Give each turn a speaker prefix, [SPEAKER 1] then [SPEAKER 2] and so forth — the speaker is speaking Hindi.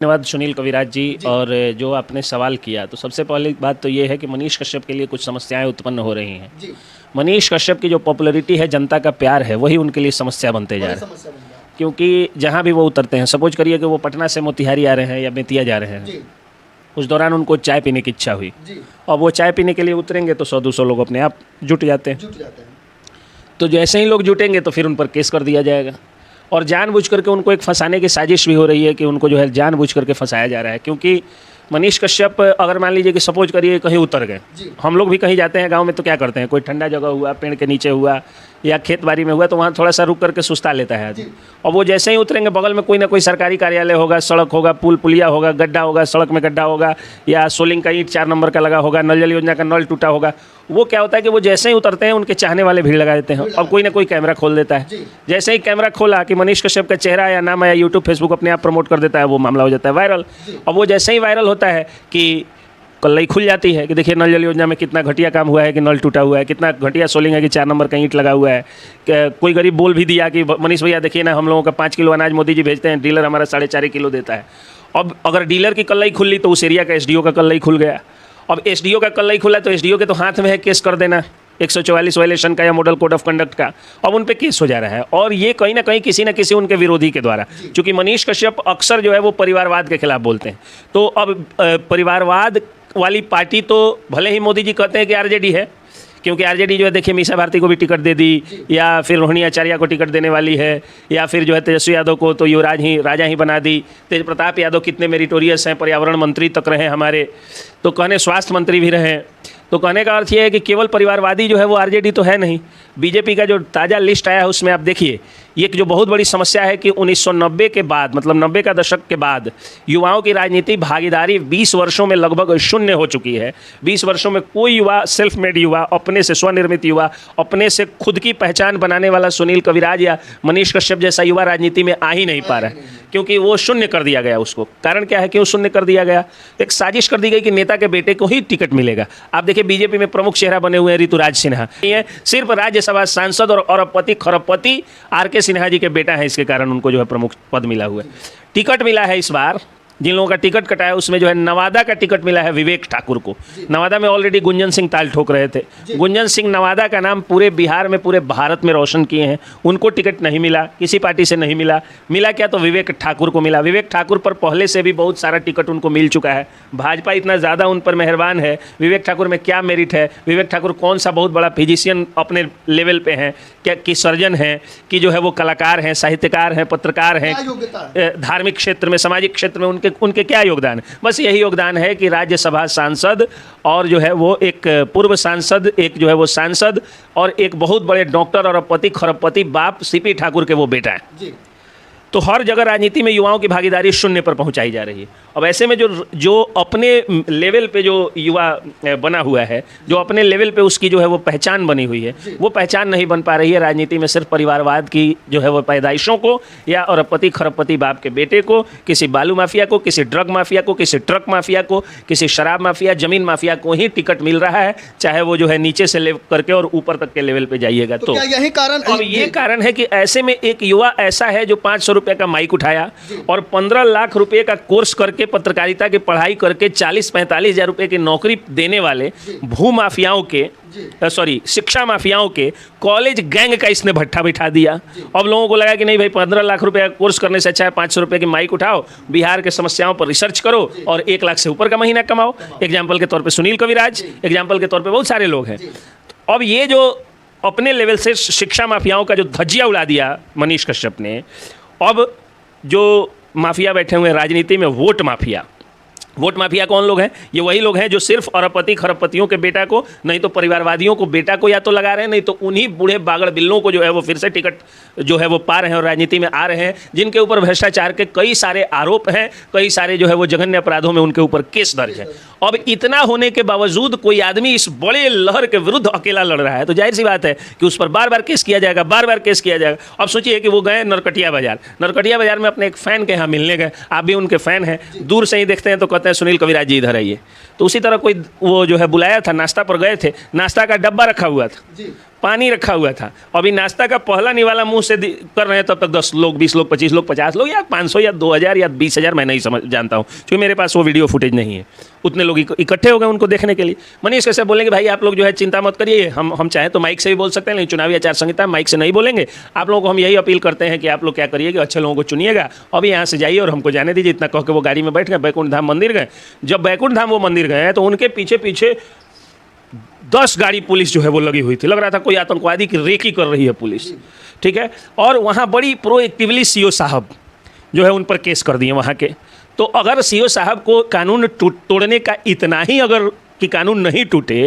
[SPEAKER 1] धन्यवाद सुनील कविराज जी। और जो आपने सवाल किया, तो सबसे पहली बात तो ये है कि मनीष कश्यप के लिए कुछ समस्याएं उत्पन्न हो रही हैं। मनीष कश्यप की जो पॉपुलैरिटी है, जनता का प्यार है, वही उनके लिए समस्या बनते जा रहा है। क्योंकि जहां भी वो उतरते हैं, सपोज करिए कि वो पटना से मोतिहारी आ रहे हैं या बेतिया जा रहे हैं, उस दौरान उनको चाय पीने की इच्छा हुई और वो चाय पीने के लिए उतरेंगे तो 100-200 लोग अपने आप जुट जाते हैं। तो जैसे ही लोग जुटेंगे तो फिर उन पर केस कर दिया जाएगा। और जानबूझ करके उनको एक फंसाने की साजिश भी हो रही है कि उनको जो है जानबूझ करके फंसाया जा रहा है। क्योंकि मनीष कश्यप अगर मान लीजिए कि सपोज करिए कहीं उतर गए, हम लोग भी कहीं जाते हैं गांव में तो क्या करते हैं, कोई ठंडा जगह हुआ, पेड़ के नीचे हुआ या खेत बाड़ी में हुआ, तो वहाँ थोड़ा सा रुक करके सुस्ता लेता है आदमी। और वो जैसे ही उतरेंगे, बगल में कोई ना कोई सरकारी कार्यालय होगा, सड़क होगा, पुल पुलिया होगा, गड्ढा होगा, सड़क में गड्ढा होगा, या सोलिंग का ईंट 4 नंबर का लगा होगा, नल जल योजना का नल टूटा होगा। वो क्या होता है कि वो जैसे ही उतरते हैं, उनके चाहने वाले भीड़ लगा देते हैं और कोई ना कोई कैमरा खोल देता है। जैसे ही कैमरा खोला कि मनीष कश्यप का चेहरा या नाम आया, यूट्यूब फेसबुक अपने आप प्रमोट कर देता है, वो मामला हो जाता है वायरल। और वो जैसे ही वायरल होता है कि कल्लई खुल जाती है कि देखिए नल जल योजना में कितना घटिया काम हुआ है, कि नल टूटा हुआ है, कितना घटिया सोलिंग है कि 4 नंबर का ईंट लगा हुआ है। कोई गरीब बोल भी दिया कि मनीष भैया देखिए ना, हम लोगों का 5 किलो अनाज मोदी जी भेजते हैं, डीलर हमारा 4.5 किलो देता है। अब अगर डीलर की कल्लई खुली तो उस एरिया का एसडीओ का कल्लई खुल गया। अब एसडीओ का कल्लई खुला तो एसडीओ के तो हाथ में है केस कर देना 144 वायलेशन का या मॉडल कोड ऑफ कंडक्ट का। अब उन पे केस हो जा रहा है और ये कहीं ना कहीं किसी न किसी उनके विरोधी के द्वारा, क्योंकि मनीष कश्यप अक्सर जो है वो परिवारवाद के खिलाफ बोलते हैं। तो अब परिवारवाद वाली पार्टी तो भले ही मोदी जी कहते हैं कि आरजेडी है, क्योंकि आरजेडी जो है देखिए मीसा भारती को भी टिकट दे दी, या फिर रोहिणी आचार्य को टिकट देने वाली है, या फिर जो है तेजस्वी यादव को तो युवराज ही राजा ही बना दी। तेज प्रताप यादव कितने मेरिटोरियस हैं, पर्यावरण मंत्री तक रहे हमारे, तो कहने स्वास्थ्य मंत्री भी रहे। तो कहने का अर्थ ये है कि केवल परिवारवादी जो है वो आरजेडी तो है नहीं। बीजेपी का जो ताज़ा लिस्ट आया है उसमें आप देखिए, ये जो बहुत बड़ी समस्या है कि 1990 के बाद, मतलब 90 का दशक के बाद युवाओं की राजनीति भागीदारी 20 वर्षों में लगभग शून्य हो चुकी है। 20 वर्षों में कोई युवा, सेल्फ मेड युवा, अपने से स्वनिर्मित युवा, अपने से खुद की पहचान बनाने वाला सुनील कविराज या मनीष कश्यप जैसा युवा राजनीति में आ ही नहीं पा रहा है, क्योंकि वो शून्य कर दिया गया उसको। कारण क्या है, क्यों शून्य कर दिया गया? एक साजिश कर दी गई कि नेता के बेटे को ही टिकट मिलेगा। आप देखिए बीजेपी में प्रमुख चेहरा बने हुए हैं ऋतुराज सिन्हा, ये सिर्फ राज्यसभा सांसद और अरबपति खरबपति आर.के. सिन्हा जी के बेटा है, इसके कारण उनको जो है प्रमुख पद मिला हुआ है। टिकट मिला है इस बार, जिन लोगों का टिकट कटाया उसमें जो है नवादा का टिकट मिला है विवेक ठाकुर को। नवादा में ऑलरेडी गुंजन सिंह ताल ठोक रहे थे। गुंजन सिंह नवादा का नाम पूरे बिहार में, पूरे भारत में रोशन किए हैं। उनको टिकट नहीं मिला, किसी पार्टी से नहीं मिला। मिला क्या, तो विवेक ठाकुर को मिला। विवेक ठाकुर पर पहले से भी बहुत सारा टिकट उनको मिल चुका है। भाजपा इतना ज़्यादा उन पर मेहरबान है। विवेक ठाकुर में क्या मेरिट है, विवेक ठाकुर कौन सा बहुत बड़ा फिजिशियन अपने लेवल पे हैं, क्या कि सर्जन हैं, कि जो है वो कलाकार हैं, साहित्यकार हैं, पत्रकार हैं, धार्मिक क्षेत्र में, सामाजिक क्षेत्र में उनके क्या योगदान है? बस यही योगदान है कि राज्यसभा सांसद और जो है वो एक पूर्व सांसद, एक जो है वो सांसद और एक बहुत बड़े डॉक्टर और पति खरबपति बाप सीपी ठाकुर के वो बेटा है। तो हर जगह राजनीति में युवाओं की भागीदारी शून्य पर पहुंचाई जा रही है। अब ऐसे में जो अपने लेवल पे जो युवा बना हुआ है, जो अपने लेवल पे उसकी जो है वो पहचान बनी हुई है, वो पहचान नहीं बन पा रही है। राजनीति में सिर्फ परिवारवाद की जो है वो पैदाइशों को, या और पति खरबपति बाप के बेटे को, किसी बालू माफिया को, किसी ड्रग माफिया को, किसी ट्रक माफिया को, किसी शराब माफिया, जमीन माफिया को ही टिकट मिल रहा है, चाहे वो जो है नीचे से ले करके और ऊपर तक के लेवल पे जाइएगा। तो
[SPEAKER 2] यही कारण,
[SPEAKER 1] अब ये कारण है कि ऐसे में एक युवा ऐसा है जो 500 रुपये का माइक उठाया और 15 लाख रुपए का कोर्स करके, पत्रकारिता की पढ़ाई करके 40-45 हज़ार रुपए की नौकरी देने वाले भू माफियाओं के, शिक्षा माफियाओं के कॉलेज गैंग का इसने भट्ठा बिठा दिया। अब लोगों को लगा कि नहीं भाई, 15 लाख रुपए का कोर्स करने से अच्छा है 500 रुपए की माइक उठाओ, बिहार के समस्याओं पर रिसर्च करो और 1 लाख से ऊपर का महीना कमाओ। एग्जाम्पल के तौर पर सुनील कविराज, एग्जाम्पल के तौर पर बहुत सारे लोग हैं। अब ये जो अपने लेवल से शिक्षा माफियाओं का जो धज्जिया उड़ा दिया मनीष कश्यप ने, अब जो माफिया बैठे हुए हैं राजनीति में, वोट माफिया। वोट माफिया कौन लोग हैं? ये वही लोग हैं जो सिर्फ अरबपति खरबपतियों के बेटा को, नहीं तो परिवारवादियों को बेटा को या तो लगा रहे हैं, नहीं तो उन्हीं बूढ़े बागड़ बिल्लों को जो है वो फिर से टिकट जो है वो पा रहे हैं और राजनीति में आ रहे हैं, जिनके ऊपर भ्रष्टाचार के कई सारे आरोप हैं, कई सारे जो है वो जघन्य अपराधों में उनके ऊपर केस दर्ज है। अब इतना होने के बावजूद कोई आदमी इस बड़े लहर के विरुद्ध अकेला लड़ रहा है, तो जाहिर सी बात है कि उस पर बार बार केस किया जाएगा, बार बार केस किया जाएगा। अब सोचिए कि वो गए नरकटिया बाजार में अपने एक फ़ैन के यहाँ मिलने गए, आप भी उनके फ़ैन हैं, दूर से ही देखते हैं तो कहते हैं सुनील कविराज जी इधर आइए। तो उसी तरह कोई वो जो है बुलाया था, नाश्ता पर गए थे, नाश्ता का डब्बा रखा हुआ था, पानी रखा हुआ था। अभी नाश्ता का पहला निवाला मुंह से कर रहे हैं, तब तक 10 लोग, 20 लोग, 25 लोग, 50 लोग या 500 या 2000 या 20,000, मैं नहीं समझ जानता हूँ, क्योंकि मेरे पास वो वीडियो फुटेज नहीं है। उतने लोग इकट्ठे हो गए उनको देखने के लिए। मनीष कश्यप बोलेंगे भाई आप लोग जो है चिंता मत करिए, हम चाहें तो माइक से भी बोल सकते हैं, लेकिन चुनावी आचार संहिता माइक से नहीं बोलेंगे। आप लोगों को हम यही अपील करते हैं कि आप लोग क्या करिए कि अच्छे लोगों को चुनिएगा, अभी यहाँ से जाइए और हमको जाने दीजिए। इतना कह के वो गाड़ी में बैठ गए, बैकुंठ धाम मंदिर गए। जब बैकुंठ धाम वो मंदिर गए तो उनके पीछे पीछे 10 गाड़ी पुलिस जो है वो लगी हुई थी। लग रहा था कोई आतंकवादी की रेकी कर रही है पुलिस, ठीक है। और वहाँ बड़ी प्रोएक्टिवली सीओ साहब जो है उन पर केस कर दिए वहाँ के। तो अगर सीओ साहब को कानून तोड़ने का इतना ही अगर कि कानून नहीं टूटे